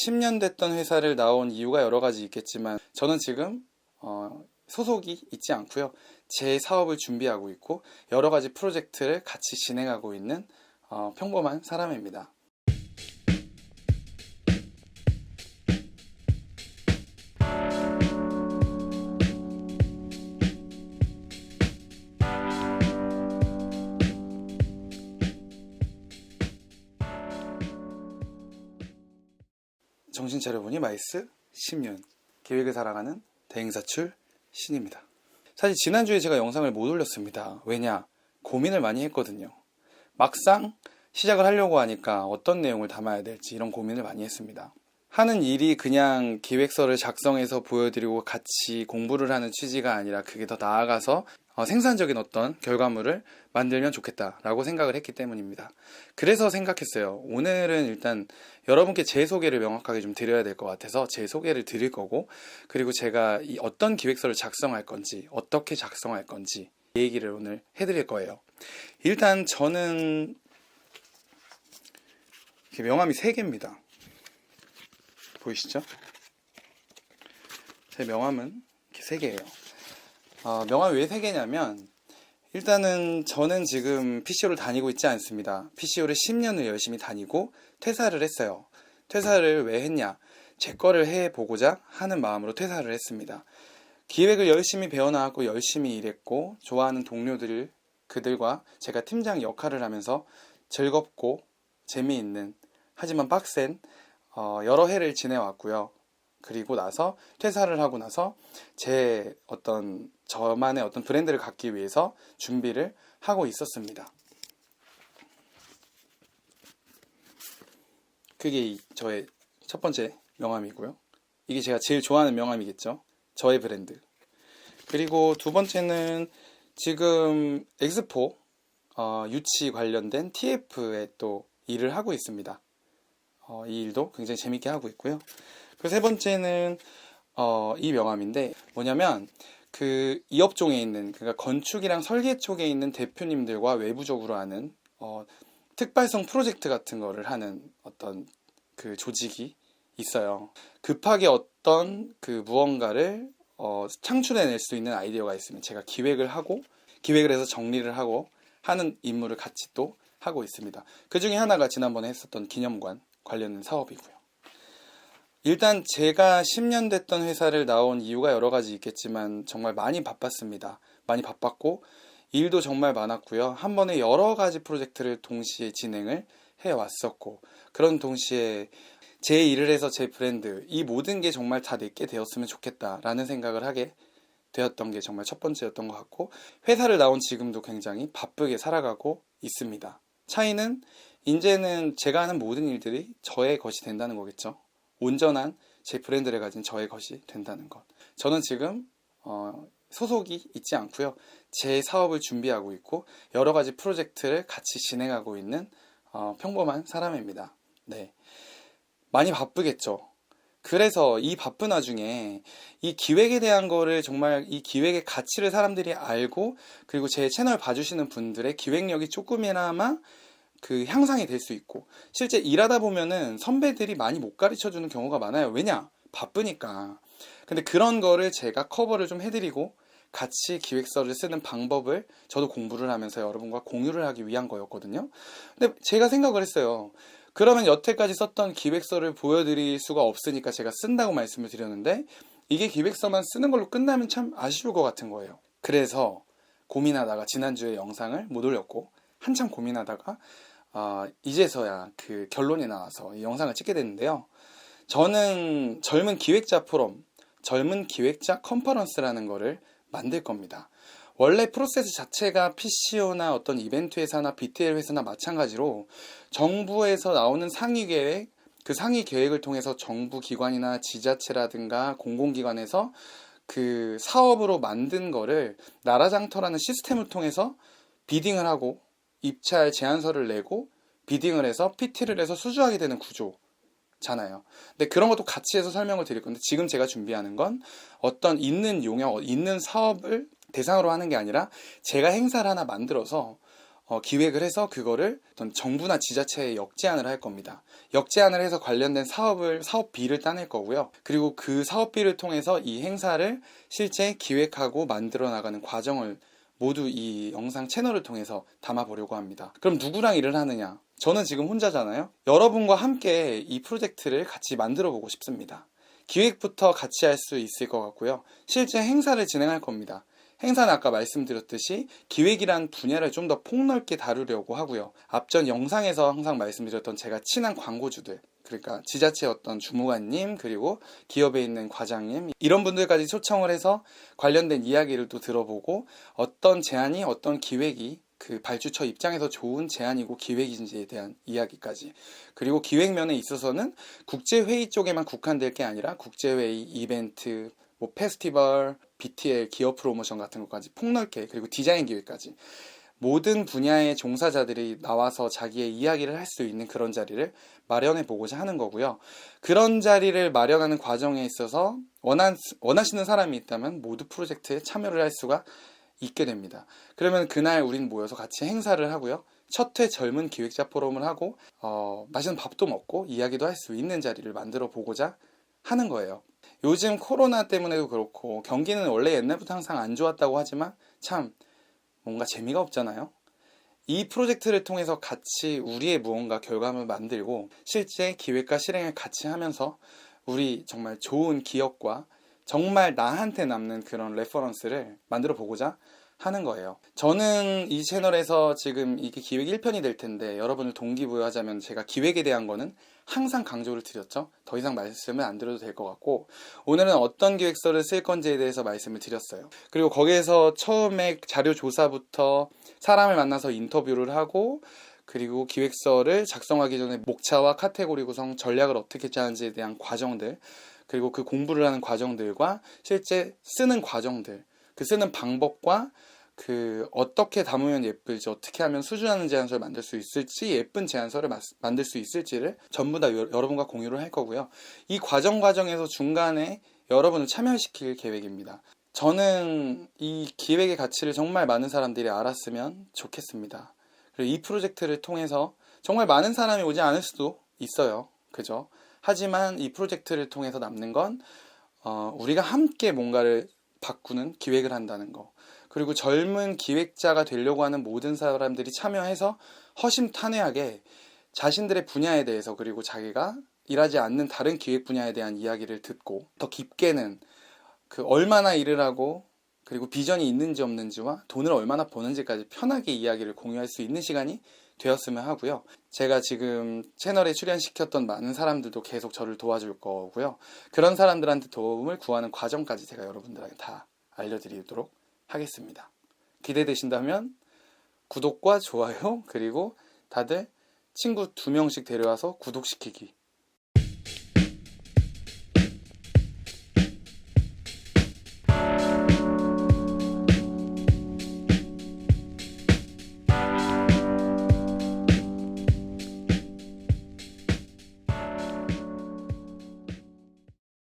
10년 됐던 회사를 나온 이유가 여러 가지 있겠지만 저는 지금 소속이 있지 않고요. 제 사업을 준비하고 있고 여러 가지 프로젝트를 같이 진행하고 있는 평범한 사람입니다. 정신 차려보니 마이스 10년 계획을 살아가는 대행사출 신입니다. 사실 지난주에 제가 영상을 못 올렸습니다. 왜냐? 고민을 많이 했거든요. 막상 시작을 하려고 하니까 어떤 내용을 담아야 될지 이런 고민을 많이 했습니다. 하는 일이 그냥 기획서를 작성해서 보여드리고 같이 공부를 하는 취지가 아니라 그게 더 나아가서 생산적인 어떤 결과물을 만들면 좋겠다라고 생각을 했기 때문입니다. 그래서 생각했어요. 오늘은 일단 여러분께 제 소개를 명확하게 좀 드려야 될 것 같아서 제 소개를 드릴 거고, 그리고 제가 어떤 기획서를 작성할 건지, 어떻게 작성할 건지 이 얘기를 오늘 해드릴 거예요. 일단 저는 명함이 3개입니다. 보이시죠? 제 명함은 이렇게 3개예요. 명함이 왜 3개냐면 일단은 저는 지금 PCO를 다니고 있지 않습니다. PCO를 10년을 열심히 다니고 퇴사를 했어요. 퇴사를 왜 했냐? 제 거를 해보고자 하는 마음으로 퇴사를 했습니다. 기획을 열심히 배워나왔고 열심히 일했고 좋아하는 그들과 제가 팀장 역할을 하면서 즐겁고 재미있는 하지만 빡센 여러 해를 지내왔고요. 그리고 나서 퇴사를 하고 나서 저만의 어떤 브랜드를 갖기 위해서 준비를 하고 있었습니다. 그게 저의 첫 번째 명함이고요. 이게 제가 제일 좋아하는 명함이겠죠. 저의 브랜드. 그리고 두 번째는 지금 엑스포 유치 관련된 TF에 또 일을 하고 있습니다. 이 일도 굉장히 재밌게 하고 있고요. 그리고 세 번째는 이 명함인데 뭐냐면 이 업종에 있는, 그러니까 건축이랑 설계 쪽에 있는 대표님들과 외부적으로 하는 특발성 프로젝트 같은 거를 하는 어떤 그 조직이 있어요. 급하게 어떤 무언가를 창출해낼 수 있는 아이디어가 있으면 제가 기획을 해서 정리를 하고 하는 임무를 같이 또 하고 있습니다. 그 중에 하나가 지난번에 했었던 기념관 관련된 사업이고요. 일단 제가 10년 됐던 회사를 나온 이유가 여러 가지 있겠지만 정말 많이 바빴습니다. 많이 바빴고 일도 정말 많았고요. 한 번에 여러 가지 프로젝트를 동시에 진행을 해왔었고, 그런 동시에 제 일을 해서 제 브랜드, 이 모든 게 정말 다 내게 되었으면 좋겠다라는 생각을 하게 되었던 게 정말 첫 번째였던 것 같고, 회사를 나온 지금도 굉장히 바쁘게 살아가고 있습니다. 차이는 이제는 제가 하는 모든 일들이 저의 것이 된다는 거겠죠. 온전한 제 브랜드를 가진 저의 것이 된다는 것. 저는 지금 소속이 있지 않고요. 제 사업을 준비하고 있고 여러 가지 프로젝트를 같이 진행하고 있는 평범한 사람입니다. 네, 많이 바쁘겠죠. 그래서 이 바쁜 와중에 이 기획에 대한 거를 정말 이 기획의 가치를 사람들이 알고, 그리고 제 채널 봐주시는 분들의 기획력이 조금이나마 향상이 될 수 있고, 실제 일하다 보면은 선배들이 많이 못 가르쳐 주는 경우가 많아요. 왜냐? 바쁘니까. 근데 그런 거를 제가 커버를 좀 해드리고 같이 기획서를 쓰는 방법을 저도 공부를 하면서 여러분과 공유를 하기 위한 거였거든요. 근데 제가 생각을 했어요. 그러면 여태까지 썼던 기획서를 보여드릴 수가 없으니까 제가 쓴다고 말씀을 드렸는데, 이게 기획서만 쓰는 걸로 끝나면 참 아쉬울 것 같은 거예요. 그래서 고민하다가 지난주에 영상을 못 올렸고, 한참 고민하다가 이제서야 결론이 나와서 이 영상을 찍게 됐는데요. 저는 젊은 기획자 포럼, 젊은 기획자 컨퍼런스라는 거를 만들 겁니다. 원래 프로세스 자체가 PCO나 어떤 이벤트 회사나 BTL 회사나 마찬가지로 정부에서 나오는 상위 계획, 그 상위 계획을 통해서 정부 기관이나 지자체라든가 공공기관에서 그 사업으로 만든 거를 나라장터라는 시스템을 통해서 비딩을 하고 입찰 제안서를 내고 비딩을 해서 PT를 해서 수주하게 되는 구조잖아요. 근데 그런 것도 같이 해서 설명을 드릴 건데, 지금 제가 준비하는 건 어떤 있는 용역, 있는 사업을 대상으로 하는 게 아니라 제가 행사를 하나 만들어서 기획을 해서 그거를 어떤 정부나 지자체에 역제안을 할 겁니다. 역제안을 해서 관련된 사업비를 따낼 거고요. 그리고 그 사업비를 통해서 이 행사를 실제 기획하고 만들어 나가는 과정을 모두 이 영상 채널을 통해서 담아보려고 합니다. 그럼 누구랑 일을 하느냐? 저는 지금 혼자잖아요. 여러분과 함께 이 프로젝트를 같이 만들어 보고 싶습니다. 기획부터 같이 할 수 있을 것 같고요. 실제 행사를 진행할 겁니다. 행사는 아까 말씀드렸듯이 기획이란 분야를 좀 더 폭넓게 다루려고 하고요. 앞전 영상에서 항상 말씀드렸던 제가 친한 광고주들, 그러니까 지자체 어떤 주무관님, 그리고 기업에 있는 과장님, 이런 분들까지 초청을 해서 관련된 이야기를 또 들어보고 어떤 제안이, 어떤 기획이 그 발주처 입장에서 좋은 제안이고 기획인지에 대한 이야기까지. 그리고 기획면에 있어서는 국제회의 쪽에만 국한될 게 아니라 국제회의, 이벤트, 뭐 페스티벌, BTL, 기업 프로모션 같은 것까지 폭넓게, 그리고 디자인 기획까지 모든 분야의 종사자들이 나와서 자기의 이야기를 할 수 있는 그런 자리를 마련해 보고자 하는 거고요. 그런 자리를 마련하는 과정에 있어서 원하시는 사람이 있다면 모두 프로젝트에 참여를 할 수가 있게 됩니다. 그러면 그날 우린 모여서 같이 행사를 하고요. 첫 회 젊은 기획자 포럼을 하고 맛있는 밥도 먹고 이야기도 할 수 있는 자리를 만들어 보고자 하는 거예요. 요즘 코로나 때문에도 그렇고 경기는 원래 옛날부터 항상 안 좋았다고 하지만 참 뭔가 재미가 없잖아요. 이 프로젝트를 통해서 같이 우리의 무언가 결과물을 만들고 실제 기획과 실행을 같이 하면서 우리 정말 좋은 기억과 정말 나한테 남는 그런 레퍼런스를 만들어 보고자 하는 거예요. 저는 이 채널에서 지금 이게 기획 1편이 될 텐데 여러분을 동기부여하자면 제가 기획에 대한 거는 항상 강조를 드렸죠. 더 이상 말씀을 안 드려도 될 것 같고 오늘은 어떤 기획서를 쓸 건지에 대해서 말씀을 드렸어요. 그리고 거기에서 처음에 자료 조사부터 사람을 만나서 인터뷰를 하고 그리고 기획서를 작성하기 전에 목차와 카테고리 구성, 전략을 어떻게 짜는지에 대한 과정들, 그리고 그 공부를 하는 과정들과 실제 쓰는 과정들, 그 쓰는 방법과 그 어떻게 담으면 예쁠지, 어떻게 하면 수준하는 제안서를 만들 수 있을지, 예쁜 제안서를 만들 수 있을지를 전부 다 여러분과 공유를 할 거고요. 이 과정에서 중간에 여러분을 참여시킬 계획입니다. 저는 이 기획의 가치를 정말 많은 사람들이 알았으면 좋겠습니다. 그리고 이 프로젝트를 통해서 정말 많은 사람이 오지 않을 수도 있어요. 그죠? 하지만 이 프로젝트를 통해서 남는 건 우리가 함께 뭔가를 바꾸는 기획을 한다는 거, 그리고 젊은 기획자가 되려고 하는 모든 사람들이 참여해서 허심탄회하게 자신들의 분야에 대해서, 그리고 자기가 일하지 않는 다른 기획 분야에 대한 이야기를 듣고 더 깊게는 그 얼마나 일을 하고 그리고 비전이 있는지 없는지와 돈을 얼마나 버는지까지 편하게 이야기를 공유할 수 있는 시간이 되었으면 하고요. 제가 지금 채널에 출연시켰던 많은 사람들도 계속 저를 도와줄 거고요. 그런 사람들한테 도움을 구하는 과정까지 제가 여러분들에게 다 알려드리도록 하겠습니다. 기대되신다면 구독과 좋아요, 그리고 다들 친구 2명씩 데려와서 구독시키기